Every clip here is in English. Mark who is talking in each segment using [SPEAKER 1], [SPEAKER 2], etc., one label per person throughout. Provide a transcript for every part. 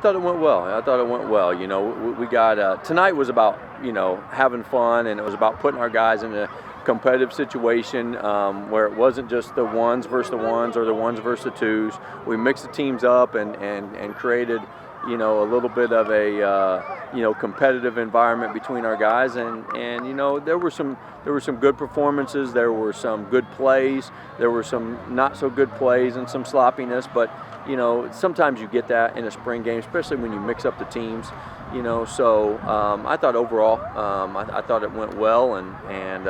[SPEAKER 1] I thought it went well. You know, we got tonight was about, you know, having fun, and it was about putting our guys in a competitive situation where it wasn't just the ones versus the ones or the ones versus the twos. We mixed the teams up and created, you know, a little bit of a you know, competitive environment between our guys, and you know, there were some good performances, there were some good plays, there were some not so good plays and some sloppiness, but you know, sometimes you get that in a spring game, especially when you mix up the teams, you know. So I thought overall, I thought it went well, and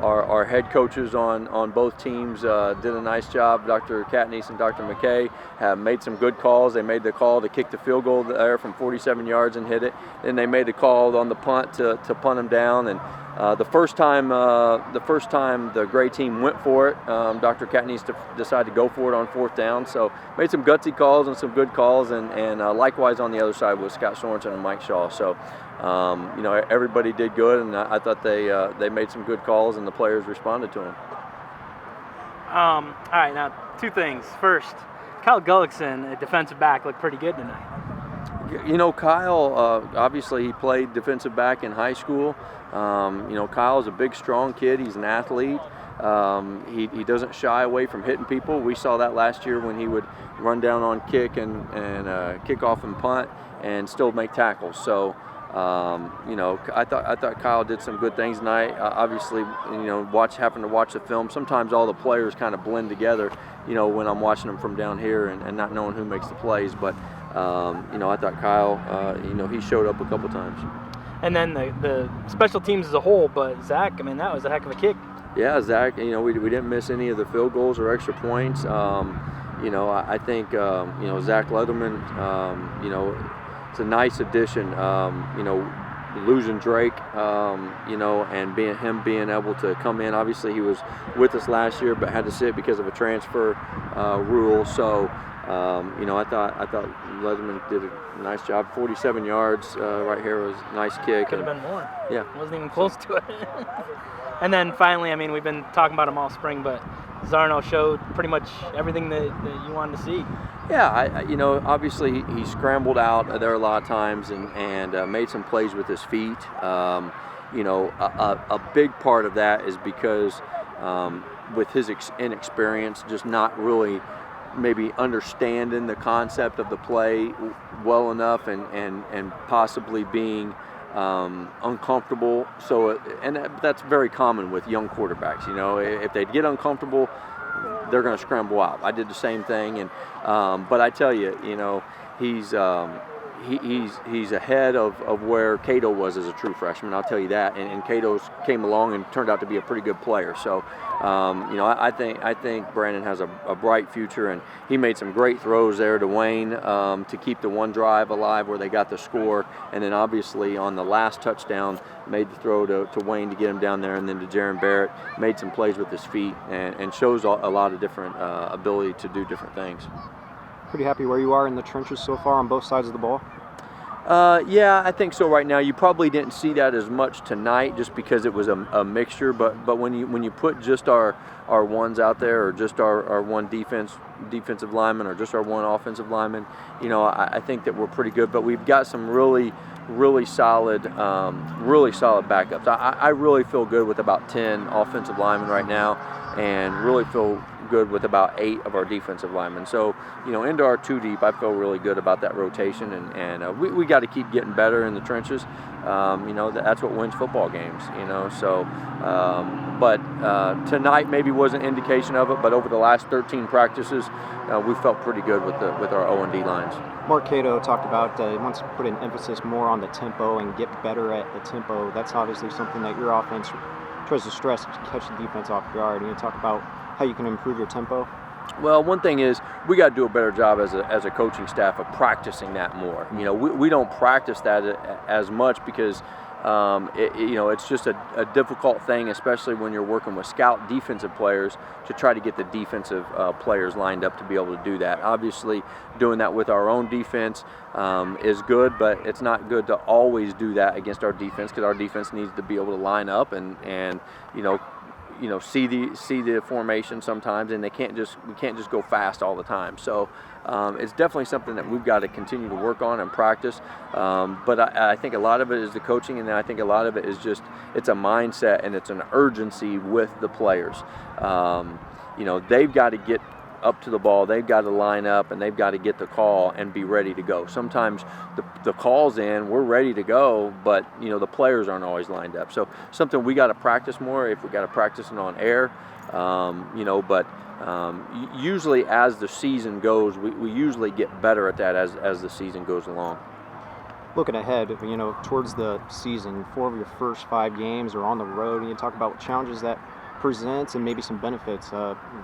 [SPEAKER 1] our head coaches on both teams did a nice job. Dr. Katniss and Dr. McKay have made some good calls. They made the call to kick the field goal there from 47 yards and hit it. Then they made the call on the punt to punt them down. And the first time the gray team went for it, Dr. Katniss decided to go for it on fourth down. So made some gutsy calls and some good calls, and likewise on the other side with Scott Sorensen and Mike Shaw. So you know, everybody did good, and I thought they made some good calls, and the players responded to them.
[SPEAKER 2] All right, now two things. First, Kyle Gullickson, a defensive back, looked pretty good tonight.
[SPEAKER 1] You know, Kyle, obviously he played defensive back in high school. You know, Kyle's a big, strong kid. He's an athlete. He doesn't shy away from hitting people. We saw that last year when he would run down on kick and kick off and punt and still make tackles. So, you know, I thought Kyle did some good things tonight. Obviously, you know, having to watch the film, sometimes all the players kind of blend together, you know, when I'm watching them from down here and not knowing who makes the plays. But, you know, I thought Kyle, you know, he showed up a couple times.
[SPEAKER 2] And then the special teams as a whole, but Zach, I mean, that was a heck of a kick.
[SPEAKER 1] Yeah, Zach, you know, we didn't miss any of the field goals or extra points. You know, I think, you know, Zach Leatherman, you know, it's a nice addition. You know, losing Drake, you know, and him being able to come in. Obviously, he was with us last year, but had to sit because of a transfer rule. So, you know, I thought Leatherman did a nice job. 47 yards right here was a nice kick.
[SPEAKER 2] Could have been more.
[SPEAKER 1] Yeah,
[SPEAKER 2] wasn't even close to it. And then finally, I mean, we've been talking about him all spring, but Zarno showed pretty much everything that you wanted to see.
[SPEAKER 1] Yeah, you know, obviously he scrambled out there a lot of times and made some plays with his feet. You know, a big part of that is because with his inexperience, just not really maybe understanding the concept of the play well enough and possibly being uncomfortable. So, and that's very common with young quarterbacks. You know, if they get uncomfortable, they're going to scramble out. I did the same thing, and but I tell you, you know, he's ahead of where Cato was as a true freshman. I'll tell you that. And Cato came along and turned out to be a pretty good player. So, you know, I think Brandon has a bright future, and he made some great throws there to Wayne to keep the one drive alive where they got the score. And then obviously on the last touchdown, made the throw to Wayne to get him down there, and then to Jaron Barrett, made some plays with his feet and shows a lot of different ability to do different things.
[SPEAKER 3] Pretty happy where you are in the trenches so far on both sides of the ball?
[SPEAKER 1] Yeah, I think so right now. You probably didn't see that as much tonight just because it was a mixture, but when you put just our ones out there, or just our one defensive lineman, or just our one offensive lineman, you know, I think that we're pretty good. But we've got some really solid backups. I really feel good with about 10 offensive linemen right now, and really feel good with about 8 of our defensive linemen. So, you know, into our 2 deep, I feel really good about that rotation, and we got to keep getting better in the trenches. You know, that's what wins football games, you know. So, but tonight maybe was an indication of it, but over the last 13 practices, we felt pretty good with our O&D lines.
[SPEAKER 3] Mark Cato talked about he wants to put an emphasis more on the tempo and get better at the tempo. That's obviously something that your offense tries to stress to catch the defense off guard. And you talk about how you can improve your tempo.
[SPEAKER 1] Well, one thing is we got to do a better job as a coaching staff of practicing that more. You know, we don't practice that as much because you know, it's just a difficult thing, especially when you're working with scout defensive players, to try to get the defensive players lined up to be able to do that. Obviously, doing that with our own defense is good, but it's not good to always do that against our defense, because our defense needs to be able to line up and you know, see the formation sometimes, and we can't just go fast all the time. So it's definitely something that we've got to continue to work on and practice. But I think a lot of it is the coaching, and then I think a lot of it is just it's a mindset and it's an urgency with the players. They've got to get up to the ball, they've got to line up, and they've got to get the call and be ready to go. Sometimes the call's in, we're ready to go, but the players aren't always lined up. So something we got to practice more if we got to practice it on air. Usually as the season goes, we usually get better at that as the season goes along.
[SPEAKER 3] Looking ahead, towards the season, 4 of your first 5 games are on the road, and you talk about challenges that presents and maybe some benefits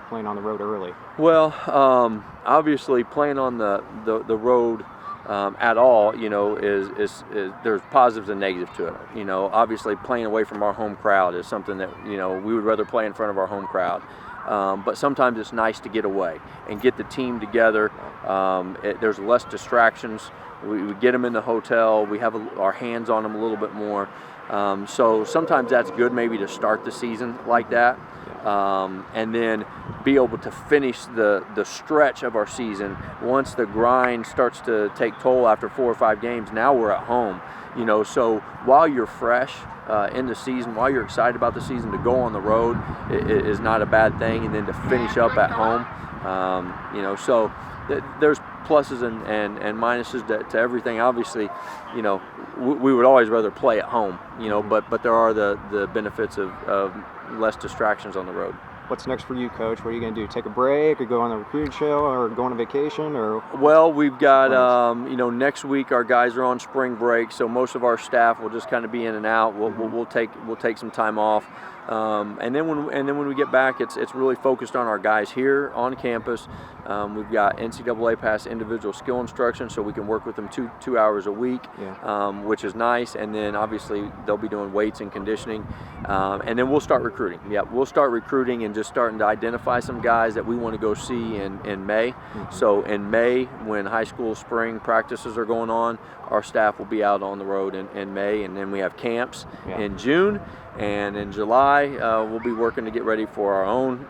[SPEAKER 3] playing on the road early.
[SPEAKER 1] Well, obviously playing on the road at all, is there's positives and negatives to it. Obviously playing away from our home crowd is something that we would rather play in front of our home crowd. But sometimes it's nice to get away and get the team together. There's less distractions. We get them in the hotel. We have our hands on them a little bit more. So sometimes that's good maybe to start the season like that, and then be able to finish the stretch of our season. Once the grind starts to take toll after 4 or 5 games, now we're at home. So while you're fresh in the season, while you're excited about the season, to go on the road is not a bad thing, and then to finish up at home. So there's pluses and minuses to everything. Obviously, we would always rather play at home, but there are the benefits of less distractions on the road.
[SPEAKER 3] What's next for you, Coach? What are you going to do? Take a break, or go on a recruiting show, or go on a vacation, or?
[SPEAKER 1] Well, we've got next week our guys are on spring break, so most of our staff will just kind of be in and out. We'll take some time off, and then when we get back, it's really focused on our guys here on campus. We've got NCAA pass individual skill instruction, so we can work with them two hours a week, which is nice. And then obviously they'll be doing weights and conditioning, and then we'll start recruiting. Yeah, we'll start recruiting and just starting to identify some guys that we want to go see in May. So in May, when high school spring practices are going on, our staff will be out on the road in May, and then we have camps in June. And in July, we'll be working to get ready for our own,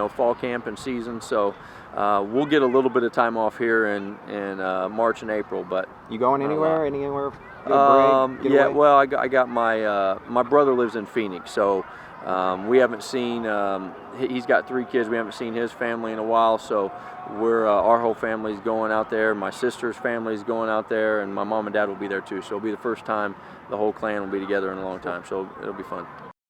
[SPEAKER 1] fall camp and season. So we'll get a little bit of time off here in March and April. But
[SPEAKER 3] you going anywhere? Anywhere?
[SPEAKER 1] Well, I got my brother lives in Phoenix, so we haven't seen. He's got 3 kids. We haven't seen his family in a while, so we're our whole family's going out there. My sister's family's going out there, and my mom and dad will be there too. So it'll be the first time the whole clan will be together in a long time. So it'll be fun.